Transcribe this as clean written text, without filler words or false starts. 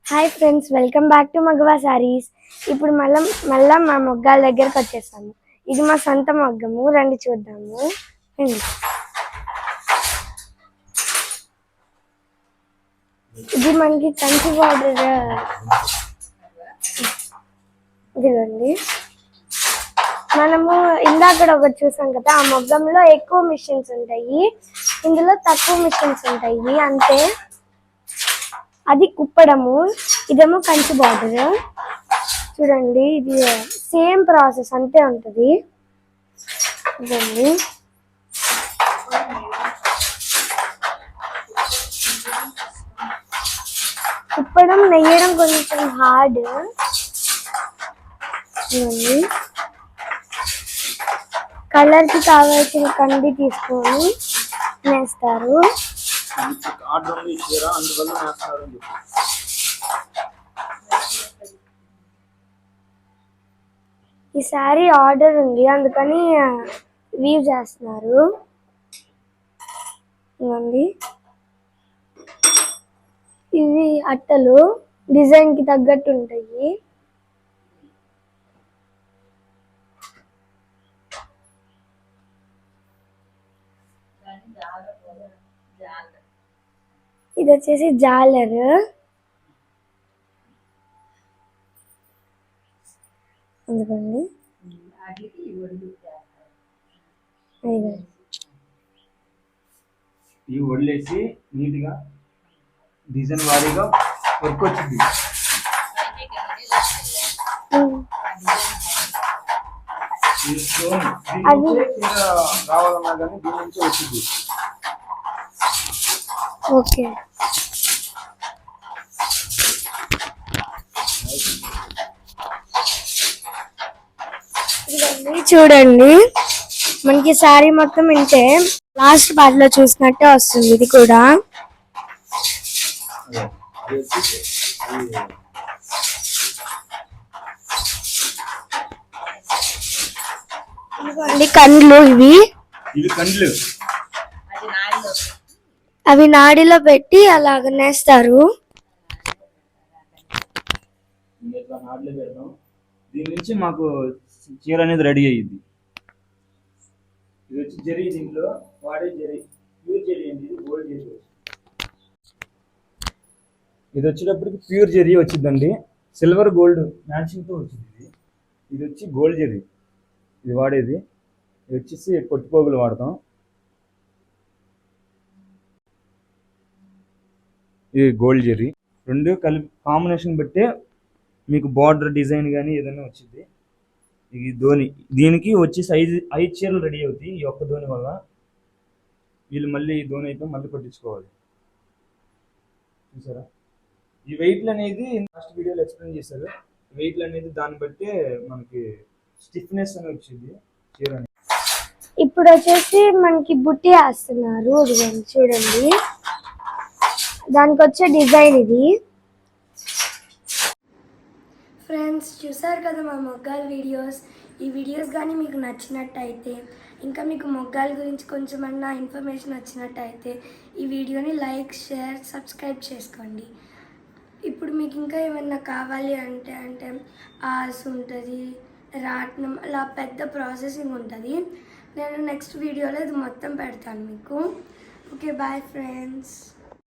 Hi friends, welcome back to Magava sarees. ఇప్పుడు మళ్ళా మా మొగ్గాల దగ్గరకు వచ్చేసాము. ఇది మా సొంత మొగ్గము, రండి చూద్దాము. ఇది మనకి కంచి బార్డర్. ఇదిగోండి, మనము ఇందాక ఒకటి చూసాం కదా, ఆ మొగ్గంలో ఎక్కువ మిషన్స్ ఉంటాయి, ఇందులో తక్కువ మిషన్స్ ఉంటాయి అంతే. అది కుప్పడము, ఇదేమో కంచి బార్డర్. చూడండి, ఇది సేమ్ ప్రాసెస్ అంతే ఉంటుంది. ఇదండి, కుప్పడం నెయ్యడం కొంచెం హార్డ్. ఇదండి, కలర్కి కావాల్సిన కంది తీసుకొని వేస్తారు. ఈ శారీ ఆర్డర్ ఉంది, అందుకని వీవ్ చేస్తున్నారు. ఇవ్వండి, ఇవి అట్టలు డిజైన్ కి తగ్గట్టు ఉంటాయి. ఇది వచ్చేసి జాలర్. అందుకండి ఈ వదిలేసి నీట్ గా డిజైన్ వారీగా వర్క్ వచ్చింది. రావాలన్నా కానీ దీని నుంచి వచ్చింది. ఓకే, చూడండి, మనకి శారీ మొత్తం ఇంటే లాస్ట్ పార్ట్ లో చూసినట్టే వస్తుంది. ఇది కూడా కండ్లు, కండ్లు అవి నాడిలో పెట్టి అలాగ నేస్తారు. దీని నుంచి మాకు చీర అనేది రెడీ అయ్యింది. ఇది వచ్చి జరీ, దీంట్లో వాడే జరీ ప్యూర్ జరీ అండి. ఇది గోల్డ్ జరీ. ఇది వచ్చేటప్పటికి ప్యూర్ జరీ వచ్చిందండి, సిల్వర్ గోల్డ్ మ్యాచింగ్ తో వచ్చింది. ఇది వచ్చి గోల్డ్ జరీ, ఇది వాడేది. ఇది వచ్చేసి పొట్టుపోగులు వాడతాం. ఇది గోల్డ్ జరీ. రెండు కలిపి కాంబినేషన్ బట్టే మీకు బార్డర్ డిజైన్ కానీ ఏదైనా వచ్చింది. ఇది ధోని, దీనికి వచ్చేసి 5 చీరలు రెడీ అవుతాయి ఈ ఒక్క ధోని వల్ల. వీళ్ళు మళ్ళీ ఈ ధోని అయితే మళ్ళీ పట్టించుకోవాలి. చూసారా, ఈ వెయిట్లు అనేది లాస్ట్ వీడియోలో ఎక్స్ప్లెయిన్ చేశారు. వెయిట్లు అనేది దాన్ని బట్టి మనకి స్టిఫ్నెస్ అని వచ్చింది చీర అనేది. ఇప్పుడు వచ్చేసి మనకి బుట్టి వేస్తున్నారు. చూడండి, దానికి వచ్చే డిజైన్ ఇది. ఫ్రెండ్స్, చూసారు కదా మా మొగ్గాల వీడియోస్. ఈ వీడియోస్ కానీ మీకు నచ్చినట్టయితే, ఇంకా మీకు మొగ్గాల గురించి కొంచెమన్నా ఇన్ఫర్మేషన్ వచ్చినట్టయితే ఈ వీడియోని లైక్, షేర్, సబ్స్క్రైబ్ చేసుకోండి. ఇప్పుడు మీకు ఇంకా ఏమన్నా కావాలి అంటే ఆస్ ఉంటుంది, రాట్నం, అలా పెద్ద ప్రాసెసింగ్ ఉంటుంది. నేను నెక్స్ట్ వీడియోలో ఇది మొత్తం పెడతాను మీకు. Okay, bye friends.